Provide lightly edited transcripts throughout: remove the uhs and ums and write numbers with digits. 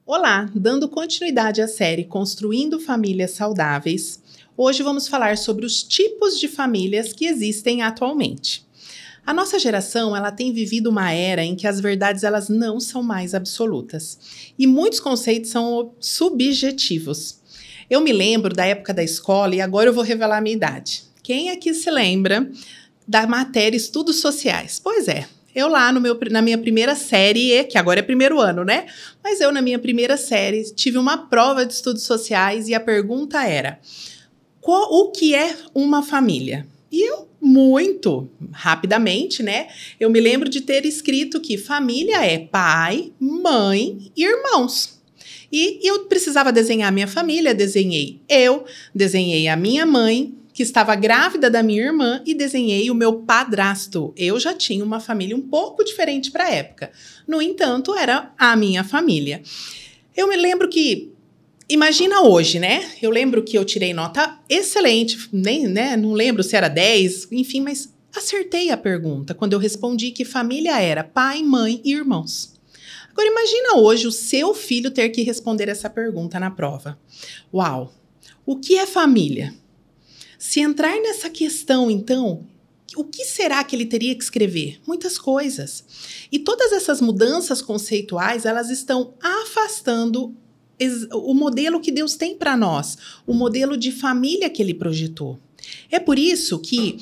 Olá, dando continuidade à série Construindo Famílias Saudáveis, hoje vamos falar sobre os tipos de famílias que existem atualmente. A nossa geração, ela tem vivido uma era em que as verdades elas não são mais absolutas e muitos conceitos são subjetivos. Eu me lembro da época da escola e agora eu vou revelar a minha idade. Quem aqui se lembra da matéria Estudos Sociais? Pois é. Eu lá na minha primeira série, que agora é primeiro ano, né? Mas eu na minha primeira série tive uma prova de estudos sociais e a pergunta era: o que é uma família? E eu, muito rapidamente, né? Eu me lembro de ter escrito que família é pai, mãe e irmãos. E eu precisava desenhar a minha família, desenhei a minha mãe, que estava grávida da minha irmã, e desenhei o meu padrasto. Eu já tinha uma família um pouco diferente para a época. No entanto, era a minha família. Eu me lembro que, imagina hoje, né? Eu lembro que eu tirei nota excelente, nem, né? Não lembro se era 10, enfim, mas acertei a pergunta quando eu respondi que família era pai, mãe e irmãos. Agora, imagina hoje o seu filho ter que responder essa pergunta na prova. Uau! O que é família? Se entrar nessa questão, então, o que será que ele teria que escrever? Muitas coisas. E todas essas mudanças conceituais, elas estão afastando o modelo que Deus tem para nós, o modelo de família que Ele projetou. É por isso que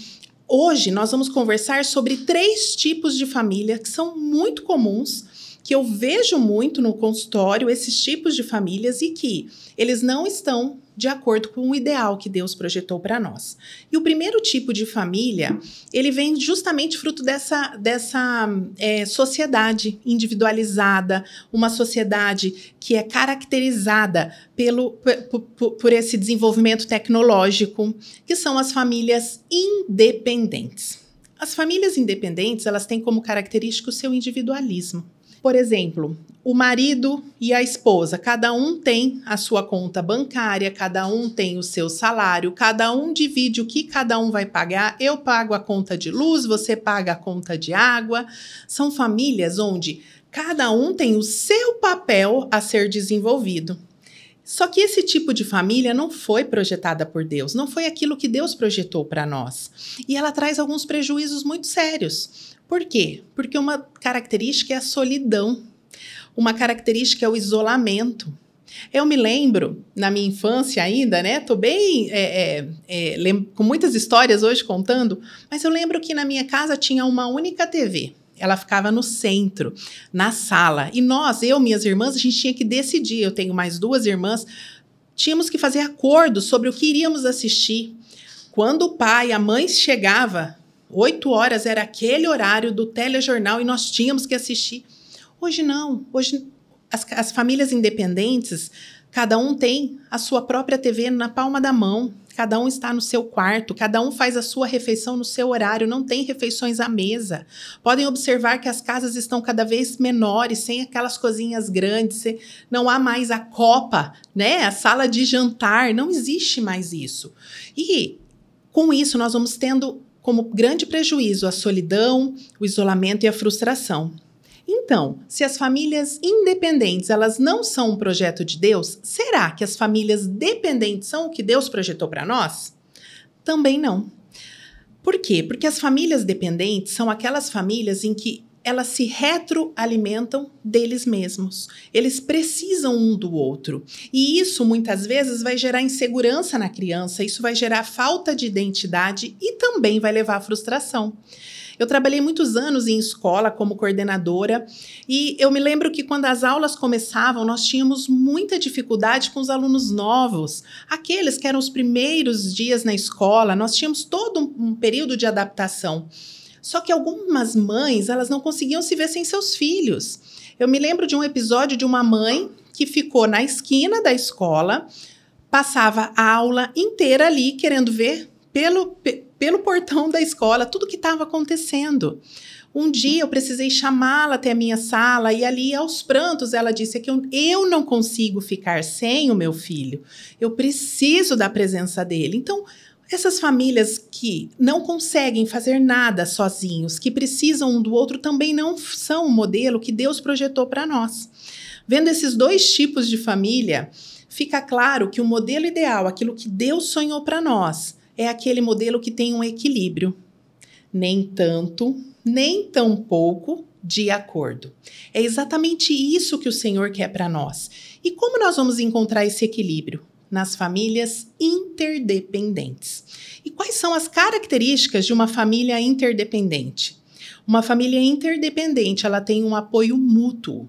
hoje nós vamos conversar sobre 3 tipos de família que são muito comuns, que eu vejo muito no consultório, esses tipos de famílias, e que eles não estão de acordo com o ideal que Deus projetou para nós. E o primeiro tipo de família, ele vem justamente fruto dessa sociedade individualizada, uma sociedade que é caracterizada por esse desenvolvimento tecnológico, que são as famílias independentes. As famílias independentes, elas têm como característica o seu individualismo. Por exemplo, o marido e a esposa, cada um tem a sua conta bancária, cada um tem o seu salário, cada um divide o que cada um vai pagar. Eu pago a conta de luz, você paga a conta de água. São famílias onde cada um tem o seu papel a ser desenvolvido. Só que esse tipo de família não foi projetada por Deus, não foi aquilo que Deus projetou para nós. E ela traz alguns prejuízos muito sérios. Por quê? Porque uma característica é a solidão, uma característica é o isolamento. Eu me lembro, na minha infância ainda, né? Tô bem com muitas histórias hoje contando, mas eu lembro que na minha casa tinha uma única TV. Ela ficava no centro, na sala. E eu e minhas irmãs, a gente tinha que decidir. Eu tenho mais 2 irmãs. Tínhamos que fazer acordo sobre o que iríamos assistir. Quando o pai e a mãe chegava, 8 horas era aquele horário do telejornal e nós tínhamos que assistir. Hoje não. Hoje as famílias independentes, cada um tem a sua própria TV na palma da mão. Cada um está no seu quarto, cada um faz a sua refeição no seu horário, não tem refeições à mesa. Podem observar que as casas estão cada vez menores, sem aquelas cozinhas grandes, não há mais a copa, né? A sala de jantar, não existe mais isso. E com isso nós vamos tendo como grande prejuízo a solidão, o isolamento e a frustração. Então, se as famílias independentes elas não são um projeto de Deus, será que as famílias dependentes são o que Deus projetou para nós? Também não. Por quê? Porque as famílias dependentes são aquelas famílias em que elas se retroalimentam deles mesmos. Eles precisam um do outro. E isso, muitas vezes, vai gerar insegurança na criança, isso vai gerar falta de identidade e também vai levar à frustração. Eu trabalhei muitos anos em escola como coordenadora e eu me lembro que quando as aulas começavam, nós tínhamos muita dificuldade com os alunos novos, aqueles que eram os primeiros dias na escola, nós tínhamos todo um período de adaptação. Só que algumas mães, elas não conseguiam se ver sem seus filhos. Eu me lembro de um episódio de uma mãe que ficou na esquina da escola, passava a aula inteira ali querendo ver pelo portão da escola tudo que estava acontecendo. Um dia eu precisei chamá-la até a minha sala e ali, aos prantos, ela disse que eu não consigo ficar sem o meu filho. Eu preciso da presença dele. Então, essas famílias que não conseguem fazer nada sozinhos, que precisam um do outro, também não são o modelo que Deus projetou para nós. Vendo esses dois tipos de família, fica claro que o modelo ideal, aquilo que Deus sonhou para nós, é aquele modelo que tem um equilíbrio. Nem tanto, nem tão pouco, de acordo. É exatamente isso que o Senhor quer para nós. E como nós vamos encontrar esse equilíbrio? Nas famílias interdependentes. E quais são as características de uma família interdependente? Uma família interdependente, ela tem um apoio mútuo,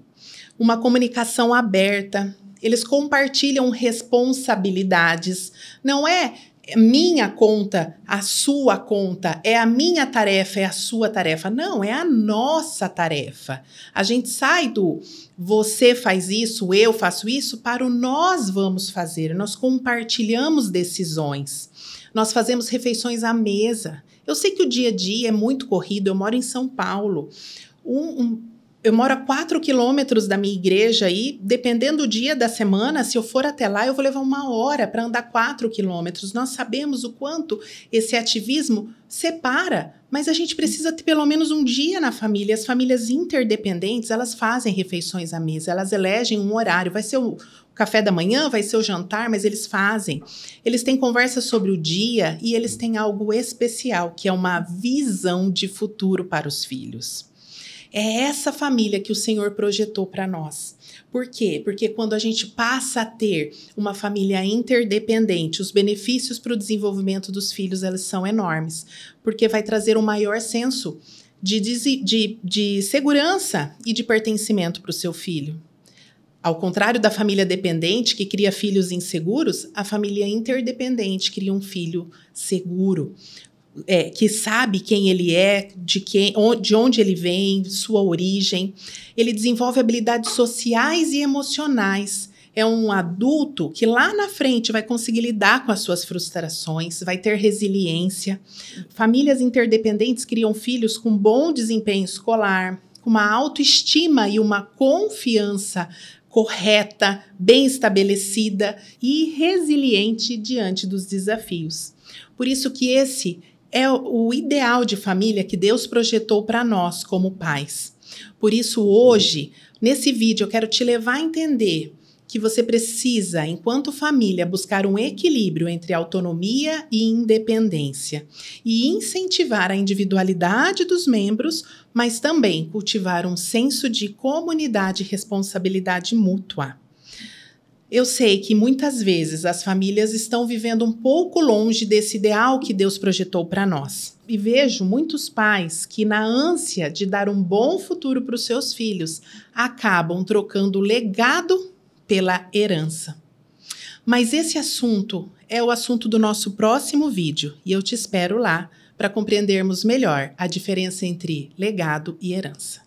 uma comunicação aberta, eles compartilham responsabilidades, não é minha conta, a sua conta, é a minha tarefa, é a sua tarefa. Não, é a nossa tarefa. A gente sai do você faz isso, eu faço isso, para o nós vamos fazer. Nós compartilhamos decisões. Nós fazemos refeições à mesa. Eu sei que o dia a dia é muito corrido, eu moro em São Paulo. Eu moro a 4 quilômetros da minha igreja e, dependendo do dia da semana, se eu for até lá, eu vou levar 1 hora para andar 4 quilômetros. Nós sabemos o quanto esse ativismo separa, mas a gente precisa ter pelo menos um dia na família. As famílias interdependentes, elas fazem refeições à mesa, elas elegem um horário. Vai ser o café da manhã, vai ser o jantar, mas eles fazem. Eles têm conversa sobre o dia e eles têm algo especial, que é uma visão de futuro para os filhos. É essa família que o Senhor projetou para nós. Por quê? Porque quando a gente passa a ter uma família interdependente, os benefícios para o desenvolvimento dos filhos, eles são enormes. Porque vai trazer um maior senso de segurança e de pertencimento para o seu filho. Ao contrário da família dependente, que cria filhos inseguros, a família interdependente cria um filho seguro. Que sabe quem ele é, de onde ele vem, sua origem. Ele desenvolve habilidades sociais e emocionais. É um adulto que lá na frente vai conseguir lidar com as suas frustrações, vai ter resiliência. Famílias interdependentes criam filhos com bom desempenho escolar, com uma autoestima e uma confiança correta, bem estabelecida e resiliente diante dos desafios. Por isso que esse é o ideal de família que Deus projetou para nós como pais. Por isso, hoje, nesse vídeo, eu quero te levar a entender que você precisa, enquanto família, buscar um equilíbrio entre autonomia e independência e incentivar a individualidade dos membros, mas também cultivar um senso de comunidade e responsabilidade mútua. Eu sei que muitas vezes as famílias estão vivendo um pouco longe desse ideal que Deus projetou para nós. E vejo muitos pais que, na ânsia de dar um bom futuro para os seus filhos, acabam trocando o legado pela herança. Mas esse assunto é o assunto do nosso próximo vídeo e eu te espero lá para compreendermos melhor a diferença entre legado e herança.